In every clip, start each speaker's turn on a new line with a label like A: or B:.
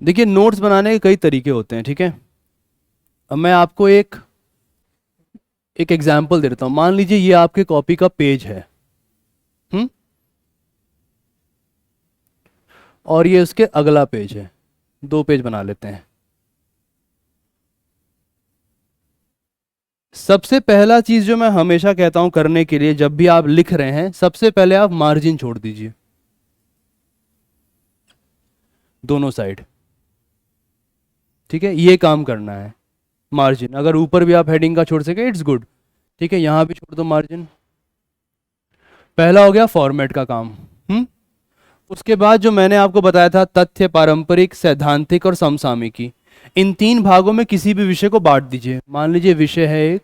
A: देखिए नोट्स बनाने के कई तरीके होते हैं, ठीक है। अब मैं आपको एक एग्जांपल दे देता हूं। मान लीजिए ये आपके कॉपी का पेज है, हम्म, और ये उसके अगला पेज है। दो पेज बना लेते हैं। सबसे पहला चीज जो मैं हमेशा कहता हूं करने के लिए, जब भी आप लिख रहे हैं, सबसे पहले आप मार्जिन छोड़ दीजिए दोनों साइड, ठीक है। ये काम करना है। मार्जिन अगर ऊपर भी आप हेडिंग का छोड़ सके इट्स गुड, ठीक है। यहां भी छोड़ दो मार्जिन। पहला हो गया फॉर्मेट का काम। उसके बाद जो मैंने आपको बताया था, तथ्य, पारंपरिक, सैद्धांतिक और समसामयिकी, इन तीन भागों में किसी भी विषय को बांट दीजिए। मान लीजिए विषय है एक,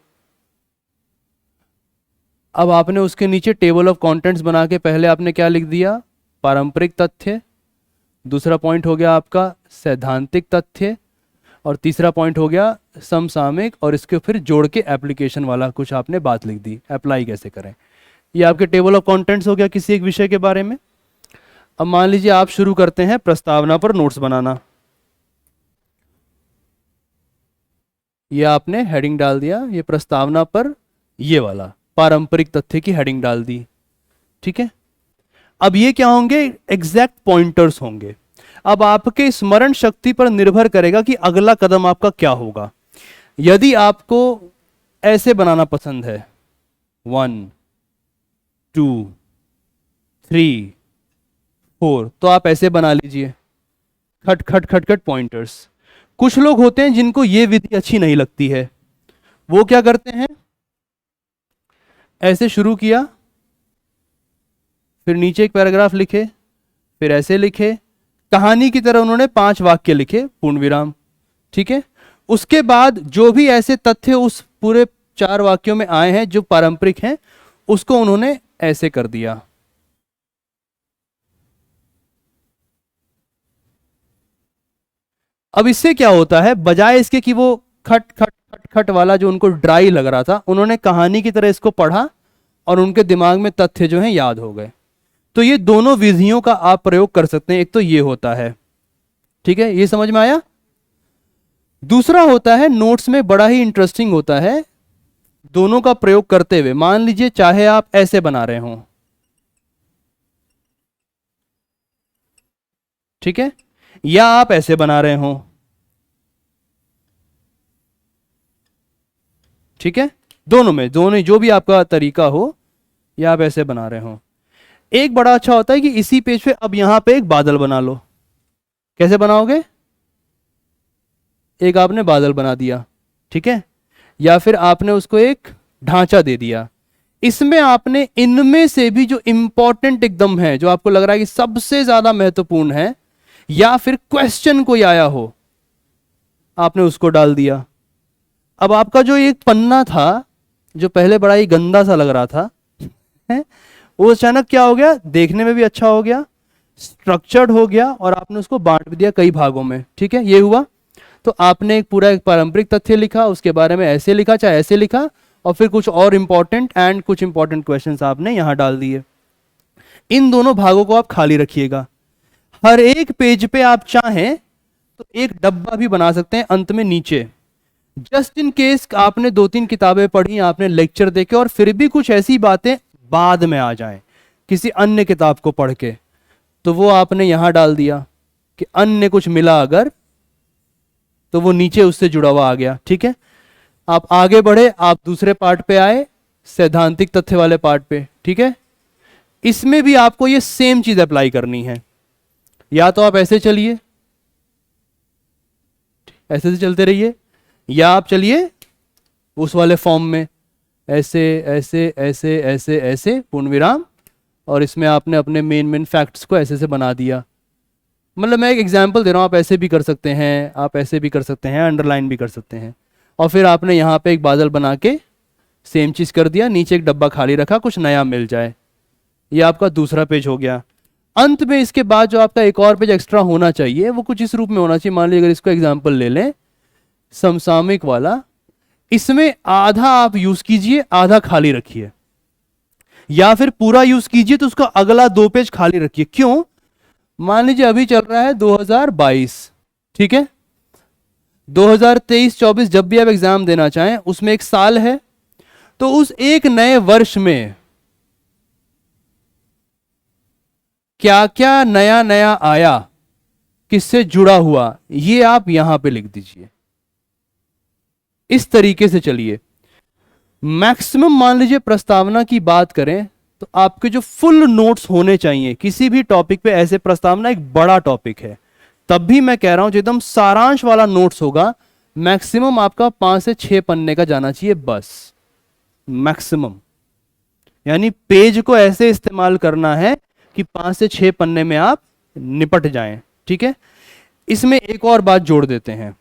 A: अब आपने उसके नीचे टेबल ऑफ कंटेंट्स बना के पहले आपने क्या लिख दिया, पारंपरिक तथ्य, दूसरा पॉइंट हो गया आपका सैद्धांतिक तथ्य, और तीसरा पॉइंट हो गया समसामयिक, और इसके फिर जोड़ के एप्लीकेशन वाला कुछ आपने बात लिख दी, अप्लाई कैसे करें। ये आपके टेबल ऑफ कंटेंट्स हो गया किसी एक विषय के बारे में। अब मान लीजिए आप शुरू करते हैं प्रस्तावना पर नोट्स बनाना। ये आपने हेडिंग डाल दिया, ये प्रस्तावना पर ये वाला पारंपरिक तथ्य की हेडिंग डाल दी, ठीक है। अब ये क्या होंगे, एग्जैक्ट पॉइंटर्स होंगे। अब आपके स्मरण शक्ति पर निर्भर करेगा कि अगला कदम आपका क्या होगा। यदि आपको ऐसे बनाना पसंद है, 1 2 3 4, तो आप ऐसे बना लीजिए, खट खट खट खट पॉइंटर्स। कुछ लोग होते हैं जिनको ये विधि अच्छी नहीं लगती है, वो क्या करते हैं, ऐसे शुरू किया, फिर नीचे एक पैराग्राफ लिखे, फिर ऐसे लिखे, कहानी की तरह उन्होंने 5 वाक्य लिखे, पूर्ण विराम, ठीक है। उसके बाद जो भी ऐसे तथ्य उस पूरे 4 वाक्यों में आए हैं जो पारंपरिक हैं, उसको उन्होंने ऐसे कर दिया। अब इससे क्या होता है, बजाय इसके कि वो खट खट खट खट वाला जो उनको ड्राई लग रहा था, उन्होंने कहानी की तरह इसको पढ़ा और उनके दिमाग में तथ्य जो हैं याद हो गए। तो ये दोनों विधियों का आप प्रयोग कर सकते हैं। एक तो ये होता है, ठीक है, ये समझ में आया। दूसरा होता है, नोट्स में बड़ा ही इंटरेस्टिंग होता है दोनों का प्रयोग करते हुए। मान लीजिए चाहे आप ऐसे बना रहे हो, ठीक है, या आप ऐसे बना रहे हो, ठीक है। दोनों में, दोनों जो भी आपका तरीका हो, या आप ऐसे बना रहे हो। एक बड़ा अच्छा होता है कि इसी पेज पे अब यहां पे एक बादल बना लो। कैसे बनाओगे, एक आपने बादल बना दिया, ठीक है, या फिर आपने उसको एक ढांचा दे दिया। इसमें आपने इनमें से भी जो इंपॉर्टेंट एकदम है, जो आपको लग रहा है कि सबसे ज्यादा महत्वपूर्ण है, या फिर क्वेश्चन कोई आया हो, आपने उसको डाल दिया। अब आपका जो एक पन्ना था, जो पहले बड़ा ही गंदा सा लग रहा था, है, वो अचानक क्या हो गया, देखने में भी अच्छा हो गया, स्ट्रक्चर्ड हो गया, और आपने उसको बांट भी दिया कई भागों में, ठीक है। ये हुआ। तो आपने एक पूरा एक पारंपरिक तथ्य लिखा, उसके बारे में ऐसे लिखा चाहे ऐसे लिखा, और फिर कुछ और इंपॉर्टेंट एंड कुछ इंपॉर्टेंट क्वेश्चंस आपने यहां डाल दिए। इन दोनों भागों को आप खाली रखिएगा। हर एक पेज पे आप चाहें तो एक डब्बा भी बना सकते हैं अंत में नीचे, जस्ट इन केस आपने 2-3 किताबें पढ़ी, आपने लेक्चर देखे, और फिर भी कुछ ऐसी बातें बाद में आ जाएं किसी अन्य किताब को पढ़ के, तो वो आपने यहां डाल दिया कि अन्य कुछ मिला अगर, तो वो नीचे उससे जुड़ा हुआ आ गया, ठीक है। आप आगे बढ़े, आप दूसरे पार्ट पे आए, सैद्धांतिक तथ्य वाले पार्ट पे, ठीक है। इसमें भी आपको ये सेम चीज अप्लाई करनी है। या तो आप ऐसे चलिए, ऐसे से चलते रहिए, या आप चलिए उस वाले फॉर्म में, ऐसे ऐसे ऐसे ऐसे ऐसे पूर्ण विराम, और इसमें आपने अपने मेन फैक्ट्स को ऐसे से बना दिया। मतलब मैं एक एग्जांपल दे रहा हूं, आप ऐसे भी कर सकते हैं, आप ऐसे भी कर सकते हैं, अंडरलाइन भी कर सकते हैं। और फिर आपने यहाँ पे एक बादल बना के सेम चीज कर दिया, नीचे एक डब्बा खाली रखा, कुछ नया मिल जाए। ये आपका दूसरा पेज हो गया। अंत में इसके बाद जो आपका एक और पेज एक्स्ट्रा होना चाहिए, वो कुछ इस रूप में होना चाहिए। मान लीजिए अगर इसको एग्जाम्पल ले लें, समसामयिक वाला, इसमें आधा आप यूज कीजिए, आधा खाली रखिए, या फिर पूरा यूज कीजिए तो उसका अगला 2 पेज खाली रखिए। क्यों? मान लीजिए अभी चल रहा है 2022, ठीक है। 2023-24 जब भी आप एग्जाम देना चाहें उसमें एक साल है, तो उस एक नए वर्ष में क्या क्या नया नया आया, किससे जुड़ा हुआ, ये आप यहां पे लिख दीजिए। इस तरीके से चलिए। मैक्सिमम मान लीजिए प्रस्तावना की बात करें तो आपके जो फुल नोट्स होने चाहिए किसी भी टॉपिक पे, ऐसे प्रस्तावना एक बड़ा टॉपिक है, तब भी मैं कह रहा हूं जो एकदम सारांश वाला नोट्स होगा, मैक्सिमम आपका 5 से 6 पन्ने का जाना चाहिए बस, मैक्सिमम। यानी पेज को ऐसे इस्तेमाल करना है कि 5 से 6 पन्ने में आप निपट जाएं, ठीक है। इसमें एक और बात जोड़ देते हैं,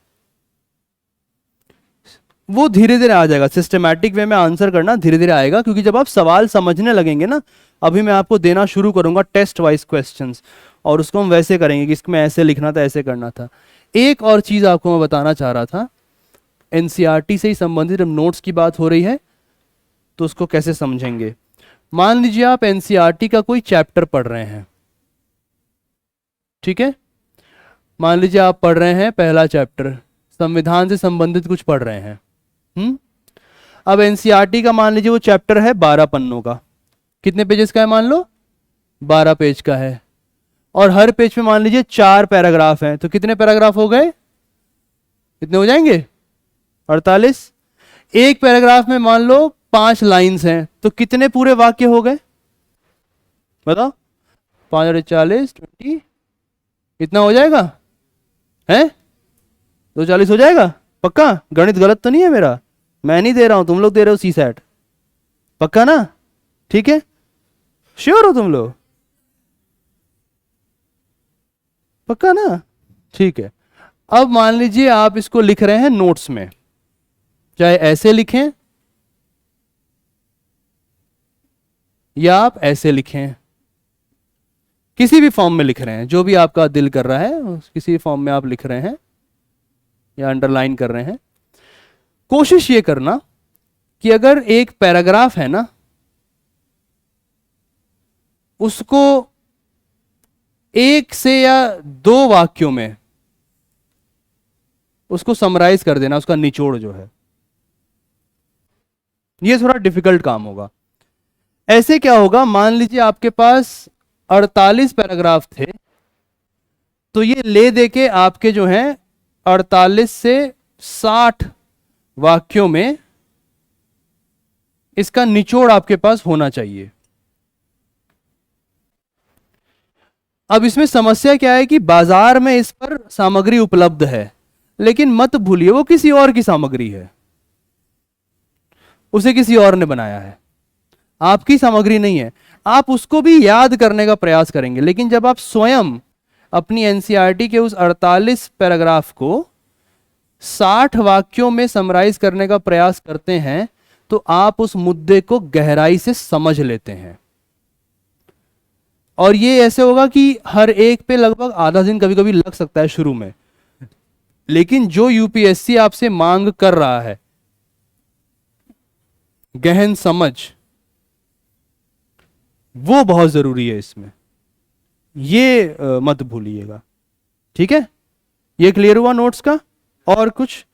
A: वो धीरे धीरे आ जाएगा, सिस्टमैटिक वे में आंसर करना धीरे धीरे आएगा, क्योंकि जब आप सवाल समझने लगेंगे ना, अभी मैं आपको देना शुरू करूंगा टेस्ट वाइज क्वेश्चंस, और उसको हम वैसे करेंगे कि इसमें ऐसे लिखना था, ऐसे करना था। एक और चीज आपको मैं बताना चाह रहा था, एनसीईआरटी से ही संबंधित जब नोट्स की बात हो रही है तो उसको कैसे समझेंगे। मान लीजिए आप एनसीईआरटी का कोई चैप्टर पढ़ रहे हैं, ठीक है। मान लीजिए आप पढ़ रहे हैं पहला चैप्टर, संविधान से संबंधित कुछ पढ़ रहे हैं। अब एनसीईआरटी का मान लीजिए वो चैप्टर है 12 पन्नों का, कितने पेजेस का है मान लो, 12 पेज का है, और हर पेज पे मान लीजिए 4 पैराग्राफ हैं, तो कितने पैराग्राफ हो गए, कितने हो जाएंगे, 48। एक पैराग्राफ में मान लो 5 लाइंस हैं, तो कितने पूरे वाक्य हो गए, बताओ, 5 और 40, 20, कितना हो जाएगा, है 240 हो जाएगा पक्का। गणित गलत तो नहीं है मेरा, मैं नहीं दे रहा हूं, तुम लोग दे रहे हो सी सेट, पक्का ना, ठीक है, श्योर हो तुम लोग, पक्का ना, ठीक है। अब मान लीजिए आप इसको लिख रहे हैं नोट्स में, चाहे ऐसे लिखें या आप ऐसे लिखें, किसी भी फॉर्म में लिख रहे हैं, जो भी आपका दिल कर रहा है किसी भी फॉर्म में आप लिख रहे हैं या अंडरलाइन कर रहे हैं। कोशिश ये करना कि अगर एक पैराग्राफ है ना, उसको 1 से या 2 वाक्यों में उसको समराइज कर देना, उसका निचोड़ जो है। ये थोड़ा डिफिकल्ट काम होगा। ऐसे क्या होगा, मान लीजिए आपके पास 48 पैराग्राफ थे, तो ये ले दे के आपके जो हैं 48 से 60 वाक्यों में इसका निचोड़ आपके पास होना चाहिए। अब इसमें समस्या क्या है कि बाजार में इस पर सामग्री उपलब्ध है, लेकिन मत भूलिए वो किसी और की सामग्री है, उसे किसी और ने बनाया है, आपकी सामग्री नहीं है। आप उसको भी याद करने का प्रयास करेंगे, लेकिन जब आप स्वयं अपनी एनसीईआरटी के उस 48 पैराग्राफ को 60 वाक्यों में समराइज करने का प्रयास करते हैं, तो आप उस मुद्दे को गहराई से समझ लेते हैं। और ये ऐसे होगा कि हर एक पे लगभग आधा दिन कभी कभी लग सकता है शुरू में, लेकिन जो यूपीएससी आपसे मांग कर रहा है गहन समझ, वो बहुत जरूरी है इसमें, ये मत भूलिएगा, ठीक है। ये क्लियर हुआ नोट्स का, और कुछ